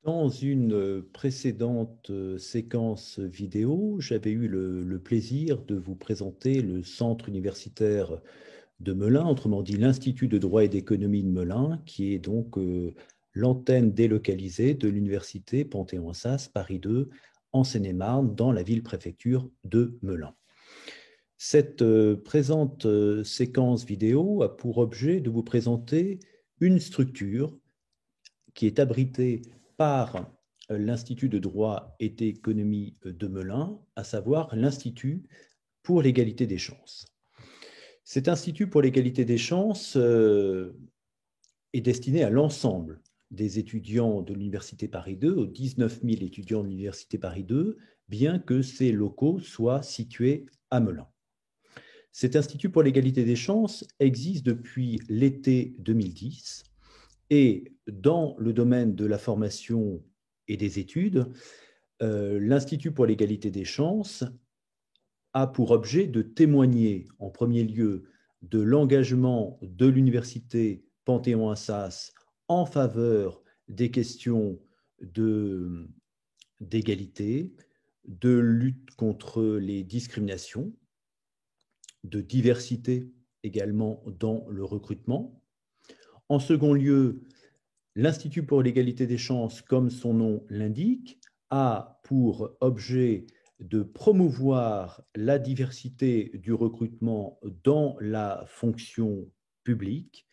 Dans une précédente séquence vidéo, j'avais eu le plaisir de vous présenter le centre universitaire de Melun, autrement dit l'Institut de droit et d'économie de Melun, qui est donc l'antenne délocalisée de l'université Panthéon-Assas Paris 2 en Seine-et-Marne, dans la ville-préfecture de Melun. Cette présente séquence vidéo a pour objet de vous présenter une structure qui est abritée par l'Institut de droit et d'économie de Melun, à savoir l'Institut pour l'égalité des chances. Cet Institut pour l'égalité des chances est destiné à l'ensemble des étudiants de l'Université Paris 2, aux 19 000 étudiants de l'Université Paris 2, bien que ces locaux soient situés à Melun. Cet Institut pour l'égalité des chances existe depuis l'été 2010 et dans le domaine de la formation et des études, l'Institut pour l'égalité des chances a pour objet de témoigner en premier lieu de l'engagement de l'université Panthéon-Assas en faveur des questions d'égalité, de lutte contre les discriminations, de diversité également dans le recrutement. En second lieu, l'Institut pour l'égalité des chances, comme son nom l'indique, a pour objet de promouvoir la diversité du recrutement dans la fonction publique,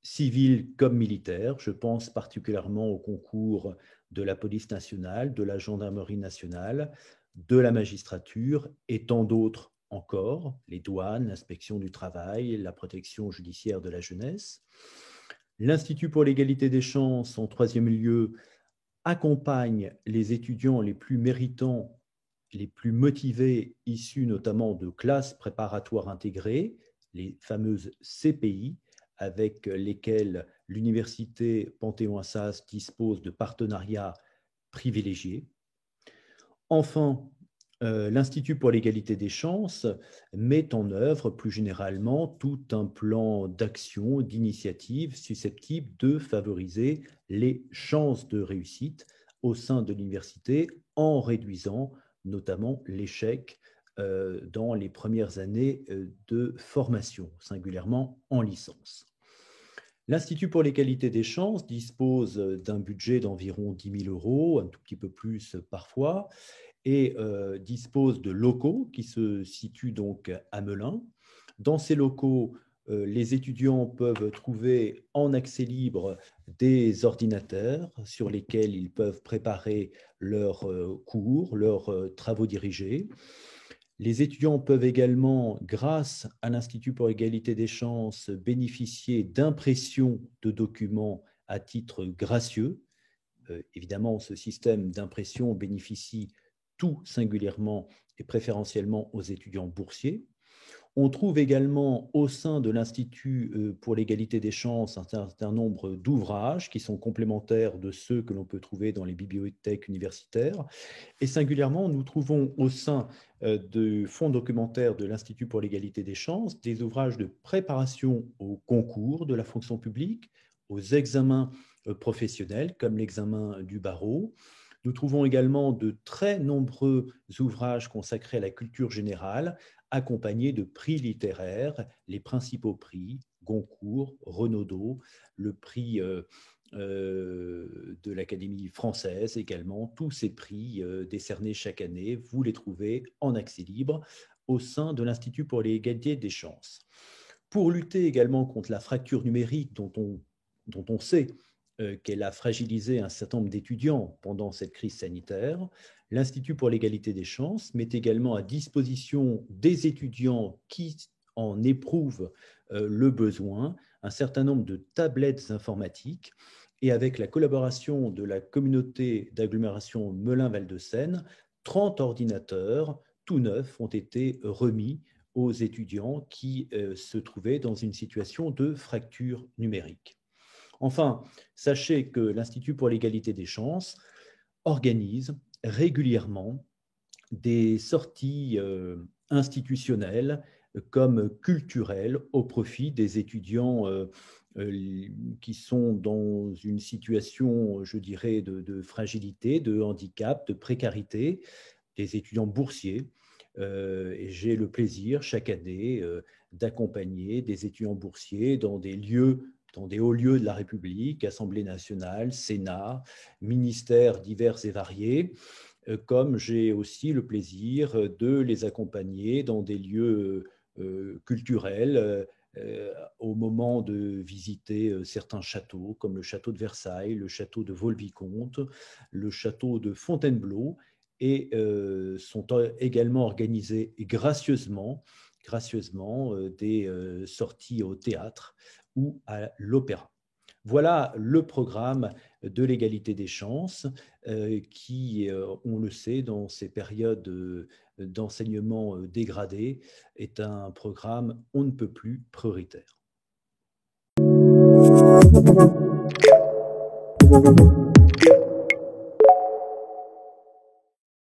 civile comme militaire. Je pense particulièrement au concours de la police nationale, de la gendarmerie nationale, de la magistrature et tant d'autres encore, les douanes, l'inspection du travail, la protection judiciaire de la jeunesse. L'Institut pour l'égalité des chances, en troisième lieu, accompagne les étudiants les plus méritants, les plus motivés, issus notamment de classes préparatoires intégrées, les fameuses CPI, avec lesquelles l'université Panthéon-Assas dispose de partenariats privilégiés. Enfin, l'Institut pour l'égalité des chances met en œuvre plus généralement tout un plan d'action, d'initiative susceptible de favoriser les chances de réussite au sein de l'université en réduisant notamment l'échec dans les premières années de formation, singulièrement en licence. L'Institut pour l'égalité des chances dispose d'un budget d'environ 10 000 €, un tout petit peu plus parfois, et dispose de locaux qui se situent donc à Melun. Dans ces locaux, les étudiants peuvent trouver en accès libre des ordinateurs sur lesquels ils peuvent préparer leurs cours, leurs travaux dirigés. Les étudiants peuvent également, grâce à l'Institut pour l'égalité des chances, bénéficier d'impression de documents à titre gracieux. Évidemment, ce système d'impression bénéficie tout singulièrement et préférentiellement aux étudiants boursiers. On trouve également au sein de l'Institut pour l'égalité des chances un certain nombre d'ouvrages qui sont complémentaires de ceux que l'on peut trouver dans les bibliothèques universitaires. Et singulièrement, nous trouvons au sein du fonds documentaire de l'Institut pour l'égalité des chances des ouvrages de préparation aux concours de la fonction publique, aux examens professionnels comme l'examen du barreau. Nous trouvons également de très nombreux ouvrages consacrés à la culture générale, accompagnés de prix littéraires, les principaux prix, Goncourt, Renaudot, le prix de l'Académie française également. Tous ces prix décernés chaque année, vous les trouvez en accès libre au sein de l'Institut pour l'égalité des chances. Pour lutter également contre la fracture numérique dont on sait qu'elle a fragilisé un certain nombre d'étudiants pendant cette crise sanitaire, l'Institut pour l'égalité des chances met également à disposition des étudiants qui en éprouvent le besoin un certain nombre de tablettes informatiques et avec la collaboration de la communauté d'agglomération Melun-Val-de-Seine, 30 ordinateurs tout neufs ont été remis aux étudiants qui se trouvaient dans une situation de fracture numérique. Enfin, sachez que l'Institut pour l'égalité des chances organise régulièrement des sorties institutionnelles comme culturel au profit des étudiants qui sont dans une situation, je dirais, de fragilité, de handicap, de précarité, des étudiants boursiers. Et j'ai le plaisir chaque année d'accompagner des étudiants boursiers dans des lieux, dans des hauts lieux de la République, Assemblée nationale, Sénat, ministères divers et variés, comme j'ai aussi le plaisir de les accompagner dans des lieux culturels au moment de visiter certains châteaux, comme le château de Versailles, le château de Vaux-le-Vicomte, le château de Fontainebleau, et sont également organisés gracieusement des sorties au théâtre ou à l'opéra. Voilà le programme de l'égalité des chances qui, on le sait, dans ces périodes d'enseignement dégradé, est un programme on ne peut plus prioritaire.